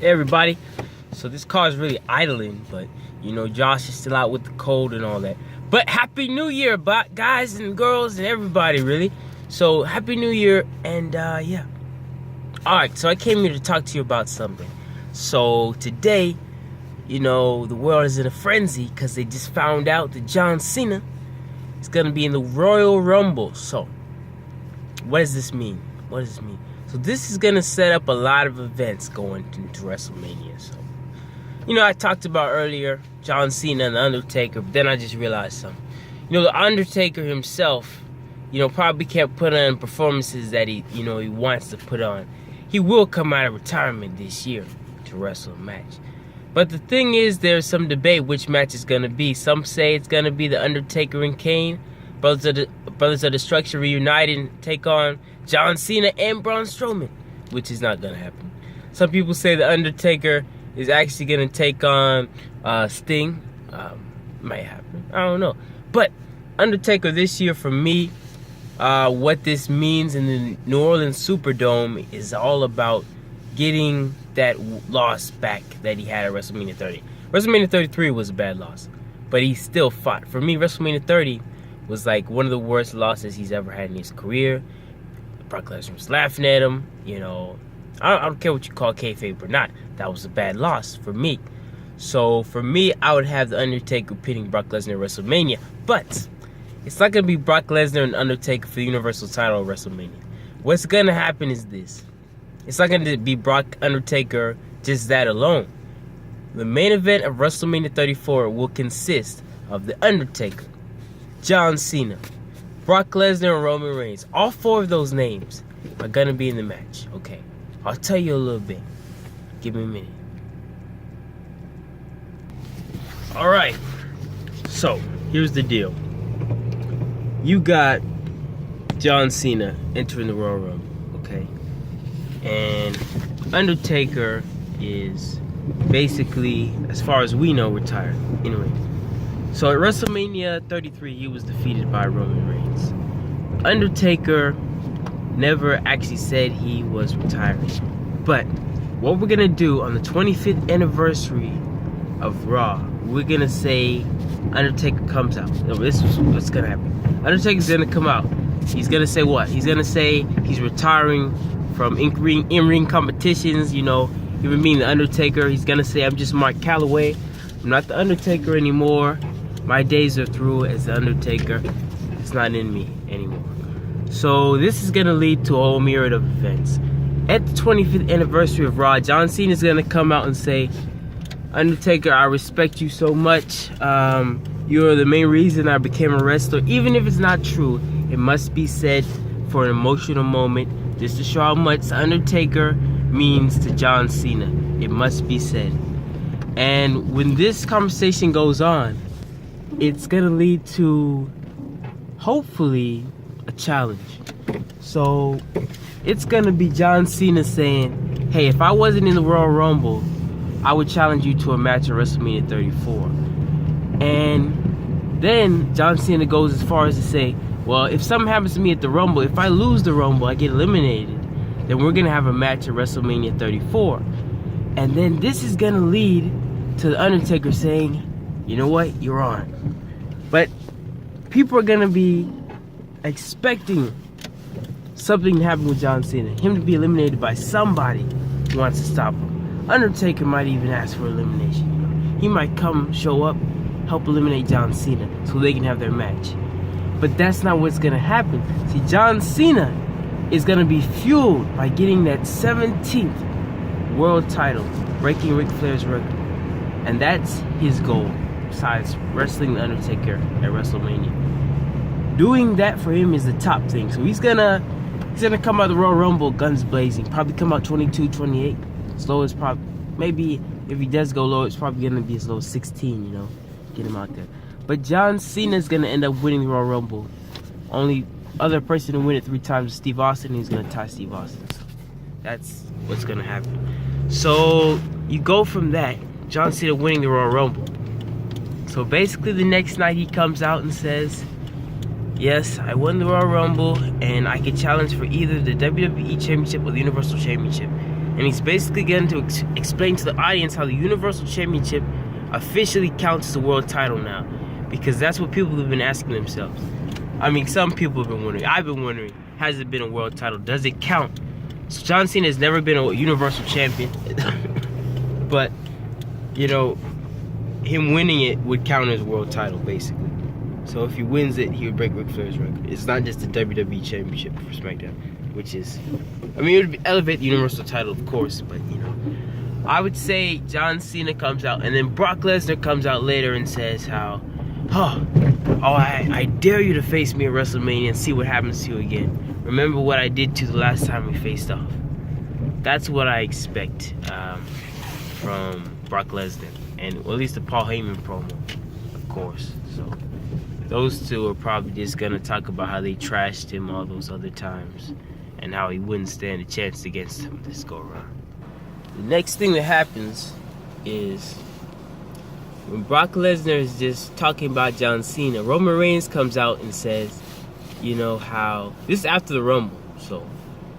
Hey everybody, so this car is really idling, but you know Josh is still out with the cold and all that. But Happy New Year, guys and girls and everybody, really. So Happy New Year, and yeah. Alright, so I came here to talk to you about something. So today, you know, the world is in a frenzy because they just found out that John Cena is going to be in the Royal Rumble. So what does this mean? What does this mean? So this is going to set up a lot of events going into WrestleMania. So, you know, I talked about earlier John Cena and The Undertaker, but then I just realized something. You know, The Undertaker himself, you know, probably can't put on performances that he wants to put on. He will come out of retirement this year to wrestle a match. But the thing is, there's some debate which match is going to be. Some say it's going to be The Undertaker and Kane, Brothers of Destruction reunite and take on John Cena and Braun Strowman, which is not going to happen. Some people say The Undertaker is actually going to take on Sting. Might happen. I don't know. But Undertaker this year, for me, what this means in the New Orleans Superdome is all about getting that loss back that he had at WrestleMania 30. WrestleMania 33 was a bad loss, but he still fought. For me, WrestleMania 30 was like one of the worst losses he's ever had in his career. Brock Lesnar was laughing at him, you know. I don't care what you call kayfabe or not. That was a bad loss for me. So for me, I would have The Undertaker pinning Brock Lesnar at WrestleMania. But it's not going to be Brock Lesnar and Undertaker for the Universal title at WrestleMania. What's going to happen is this. It's not going to be Brock Undertaker just that alone. The main event of WrestleMania 34 will consist of The Undertaker, John Cena, Brock Lesnar, and Roman Reigns. All four of those names are going to be in the match. Okay, I'll tell you a little bit. Give me a minute. Alright, so here's the deal. You got John Cena entering the Royal Rumble, okay? And Undertaker is basically, as far as we know, retired. Anyway, so at WrestleMania 33, he was defeated by Roman Reigns. Undertaker never actually said he was retiring. But what we're going to do on the 25th anniversary of Raw, we're going to say Undertaker comes out. This is what's going to happen. Undertaker's going to come out. He's going to say what? He's going to say he's retiring from in-ring competitions, you know, even being The Undertaker. He's going to say, I'm just Mark Calloway. I'm not The Undertaker anymore. My days are through as The Undertaker. It's not in me anymore. So this is going to lead to a whole myriad of events. At the 25th anniversary of Raw, John Cena is going to come out and say, Undertaker, I respect you so much. You're the main reason I became a wrestler. Even if it's not true, it must be said for an emotional moment, just to show how much The Undertaker means to John Cena. It must be said. And when this conversation goes on, it's going to lead to, hopefully, a challenge. So, it's going to be John Cena saying, hey, if I wasn't in the Royal Rumble, I would challenge you to a match at WrestleMania 34. And then John Cena goes as far as to say, well, if something happens to me at the Rumble, if I lose the Rumble, I get eliminated, then we're going to have a match at WrestleMania 34. And then this is going to lead to The Undertaker saying, you know what, you're on. But people are going to be expecting something to happen with John Cena. Him to be eliminated by somebody who wants to stop him. Undertaker might even ask for elimination. You know? He might come, show up, help eliminate John Cena so they can have their match. But that's not what's going to happen. See, John Cena is going to be fueled by getting that 17th world title, breaking Ric Flair's record. And that's his goal, besides wrestling The Undertaker at WrestleMania. Doing that for him is the top thing. So he's gonna come out of the Royal Rumble guns blazing. Probably come out 22, 28. Slow as probably, maybe if he does go low, it's probably going to be as low as 16, you know. Get him out there. But John Cena is going to end up winning the Royal Rumble. Only other person to win it 3 times is Steve Austin. He's going to tie Steve Austin. So that's what's going to happen. So you go from that, John Cena winning the Royal Rumble. So basically the next night he comes out and says, yes, I won the Royal Rumble and I can challenge for either the WWE Championship or the Universal Championship. and he's basically going to explain to the audience how the Universal Championship officially counts as a world title now, because that's what people have been asking themselves. I mean, some people have been wondering. I've been wondering, has it been a world title? Does it count? So John Cena has never been a Universal Champion, but, you know, him winning it would count as a world title, basically. So if he wins it, he would break Ric Flair's record. It's not just the WWE Championship for SmackDown, which is, I mean, it would elevate the Universal title, of course, but, you know, I would say John Cena comes out, and then Brock Lesnar comes out later and says how, I dare you to face me at WrestleMania and see what happens to you again. Remember what I did to you the last time we faced off. That's what I expect from Brock Lesnar, and well, at least the Paul Heyman promo, of course. So those two are probably just gonna talk about how they trashed him all those other times and how he wouldn't stand a chance against him this go around. The next thing that happens is when Brock Lesnar is just talking about John Cena, Roman Reigns comes out and says, you know, how this is after the Rumble, so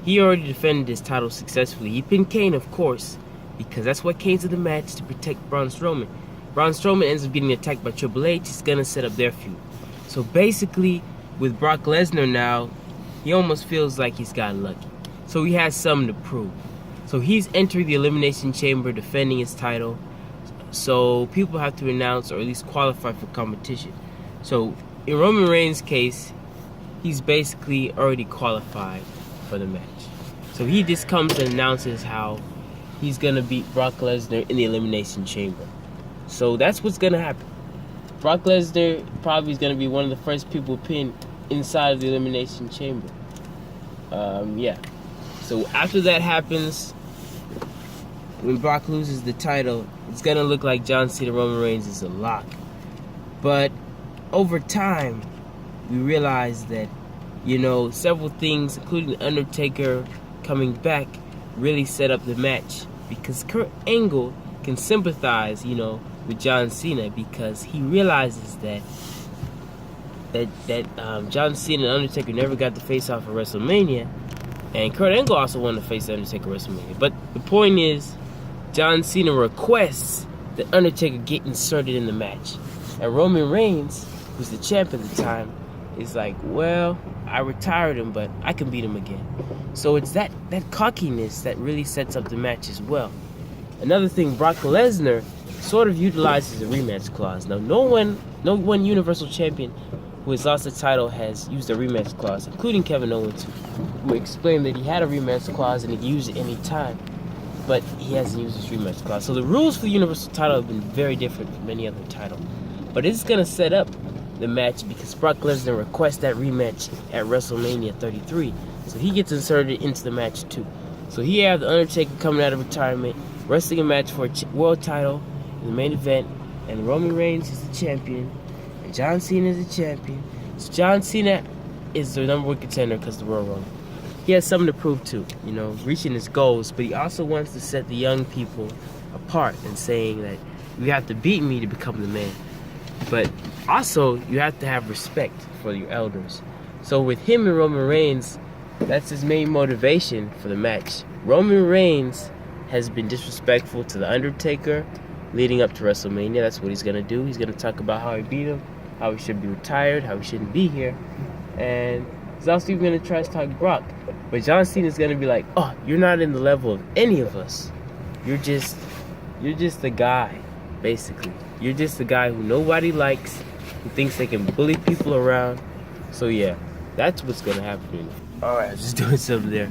he already defended his title successfully. He pinned Kane, of course, because that's what Kane's in the match, to protect Braun Strowman. Braun Strowman ends up getting attacked by Triple H. He's gonna set up their feud. So basically, with Brock Lesnar now, he almost feels like he's gotten lucky. So he has something to prove. So he's entering the Elimination Chamber, defending his title. So people have to announce or at least qualify for competition. So in Roman Reigns' case, he's basically already qualified for the match. So he just comes and announces how he's going to beat Brock Lesnar in the Elimination Chamber. So that's what's going to happen. Brock Lesnar probably is going to be one of the first people pinned inside of the Elimination Chamber. Yeah. So after that happens, when Brock loses the title, it's going to look like John Cena Roman Reigns is a lock. But over time, we realize that, you know, several things, including the Undertaker coming back, really set up the match. Because Kurt Angle can sympathize, you know, with John Cena, because he realizes that John Cena and Undertaker never got to face off at WrestleMania, and Kurt Angle also wanted to face Undertaker at WrestleMania. But the point is, John Cena requests that Undertaker get inserted in the match, and Roman Reigns, who's the champ at the time, is like, well, I retired him, but I can beat him again. So it's that cockiness that really sets up the match as well. Another thing, Brock Lesnar sort of utilizes the rematch clause. Now, no one Universal Champion who has lost the title has used a rematch clause, including Kevin Owens, who explained that he had a rematch clause and he could use it any time, but he hasn't used his rematch clause. So the rules for the Universal title have been very different from any other title. But it's going to set up the match because Brock Lesnar requests that rematch at WrestleMania 33. So he gets inserted into the match too. So here you have the Undertaker coming out of retirement, wrestling a match for a world title in the main event, and Roman Reigns is the champion, and John Cena is the champion. So John Cena is the number one contender because the Royal Rumble. He has something to prove too, you know, reaching his goals, but he also wants to set the young people apart and saying that you have to beat me to become the man. But also, you have to have respect for your elders. So with him and Roman Reigns, that's his main motivation for the match. Roman Reigns has been disrespectful to The Undertaker leading up to WrestleMania. That's what he's going to do. He's going to talk about how he beat him, how he should be retired, how he shouldn't be here. And he's also even going to trash talk Brock. But John Cena's going to be like, oh, you're not in the level of any of us. You're just the guy, basically. You're just the guy who nobody likes, who thinks they can bully people around. So yeah, that's what's going to happen. Alright, I was just doing something there.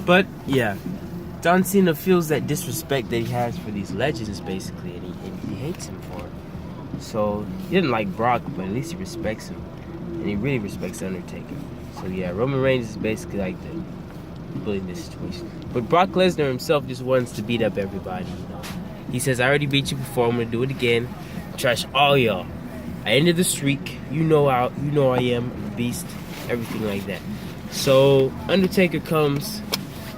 But yeah, John Cena feels that disrespect that he has for these legends, basically, and he hates him for it. So he doesn't like Brock, but at least he respects him. And he really respects The Undertaker. So yeah, Roman Reigns is basically like the bully in this situation. But Brock Lesnar himself just wants to beat up everybody, you know. He says, I already beat you before, I'm going to do it again. Trash all y'all. I ended the streak. You know I am a beast. Everything like that. So Undertaker comes,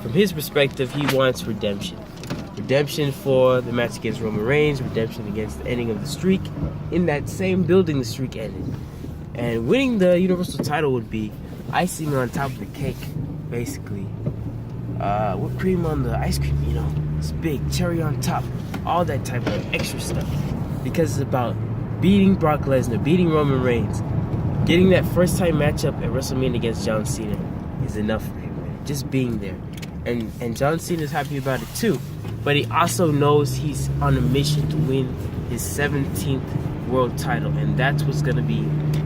from his perspective, he wants redemption. Redemption for the match against Roman Reigns, redemption against the ending of the streak. In that same building the streak ended. And winning the Universal title would be icing on top of the cake, basically. whipped cream on the ice cream, you know. It's big, cherry on top, all that type of extra stuff. Because it's about beating Brock Lesnar, beating Roman Reigns. Getting that first time matchup at WrestleMania against John Cena is enough for him, man. Just being there. And John Cena's happy about it too. But he also knows he's on a mission to win his 17th world title. And that's what's going to be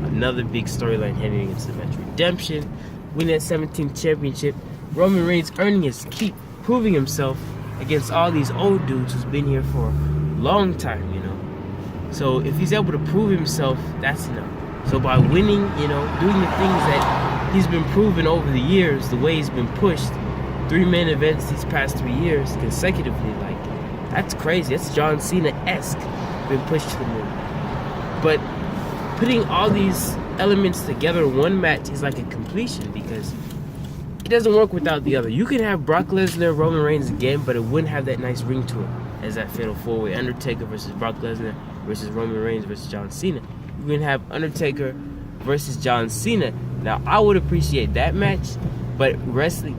another big storyline heading into the match. Redemption, winning that 17th championship. Roman Reigns earning his keep, proving himself against all these old dudes who's been here for a long time, you know. So if he's able to prove himself, that's enough. So by winning, you know, doing the things that he's been proven over the years, the way he's been pushed, 3 main events these past 3 years consecutively, like, that's crazy. That's John Cena-esque, been pushed to the moon. But putting all these elements together in one match is like a completion, because it doesn't work without the other. You can have Brock Lesnar, Roman Reigns again, but it wouldn't have that nice ring to it as that fatal 4-way. Undertaker versus Brock Lesnar versus Roman Reigns versus John Cena. You can have Undertaker versus John Cena. Now, I would appreciate that match, but wrestling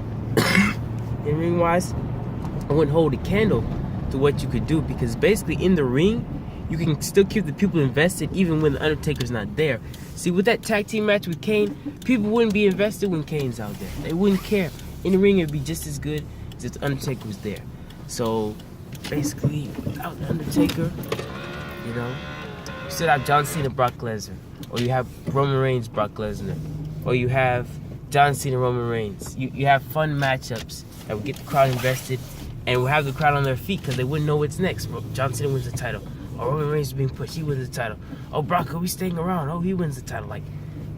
and ring-wise, I wouldn't hold a candle to what you could do, because basically in the ring, you can still keep the people invested even when the Undertaker's not there. See, with that tag team match with Kane, people wouldn't be invested when Kane's out there. They wouldn't care. In the ring, it'd be just as good as if the Undertaker was there. So, basically, without the Undertaker, you know, you still have John Cena, Brock Lesnar, or you have Roman Reigns, Brock Lesnar, or you have John Cena, Roman Reigns. You have fun matchups that will get the crowd invested, and will have the crowd on their feet because they wouldn't know what's next. John Cena wins the title. Oh, Roman Reigns is being pushed, he wins the title. Oh, Brock, are we staying around? Oh, he wins the title. Like,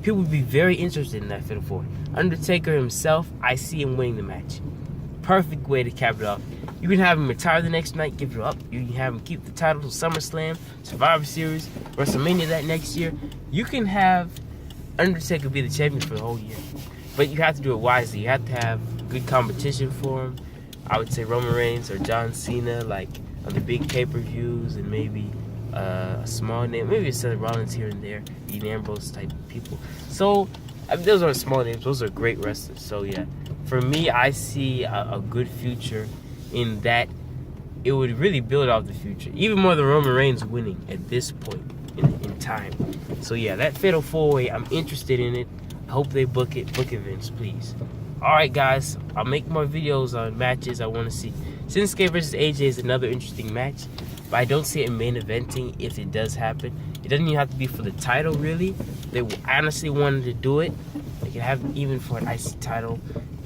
people would be very interested in that Fatal 4. Undertaker himself, I see him winning the match. Perfect way to cap it off. You can have him retire the next night, give it up. You can have him keep the title to SummerSlam, Survivor Series, WrestleMania that next year. You can have Undertaker be the champion for the whole year. But you have to do it wisely. You have to have good competition for him. I would say Roman Reigns or John Cena, like, on the big pay-per-views, and maybe a small name, maybe a Seth Rollins here and there, Dean Ambrose type people. So, I mean, those aren't small names, those are great wrestlers. So yeah, for me, I see a good future in that. It would really build off the future, even more than Roman Reigns winning at this point in time. So yeah, that Fatal 4-way, I'm interested in it. I hope they book it. Book events, please. Alright guys, I'll make more videos on matches I want to see. Shinsuke versus AJ is another interesting match, but I don't see it main eventing if it does happen. It doesn't even have to be for the title, really. They honestly wanted to do it. They could have it even for an IC title.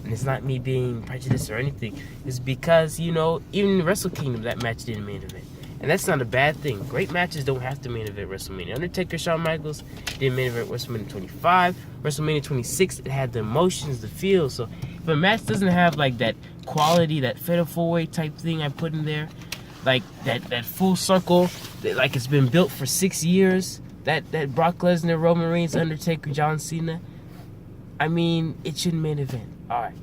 And it's not me being prejudiced or anything. It's because, you know, even in Wrestle Kingdom, that match didn't main event. And that's not a bad thing. Great matches don't have to main event WrestleMania. Undertaker, Shawn Michaels didn't main event WrestleMania 25. WrestleMania 26, it had the emotions, the feel. So if a match doesn't have like that quality, that Fatal 4-way type thing I put in there, like that full circle, that, like it's been built for 6 years, that Brock Lesnar, Roman Reigns, Undertaker, John Cena, I mean, it shouldn't main event. Alright,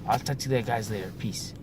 I'll talk to you guys later. Peace.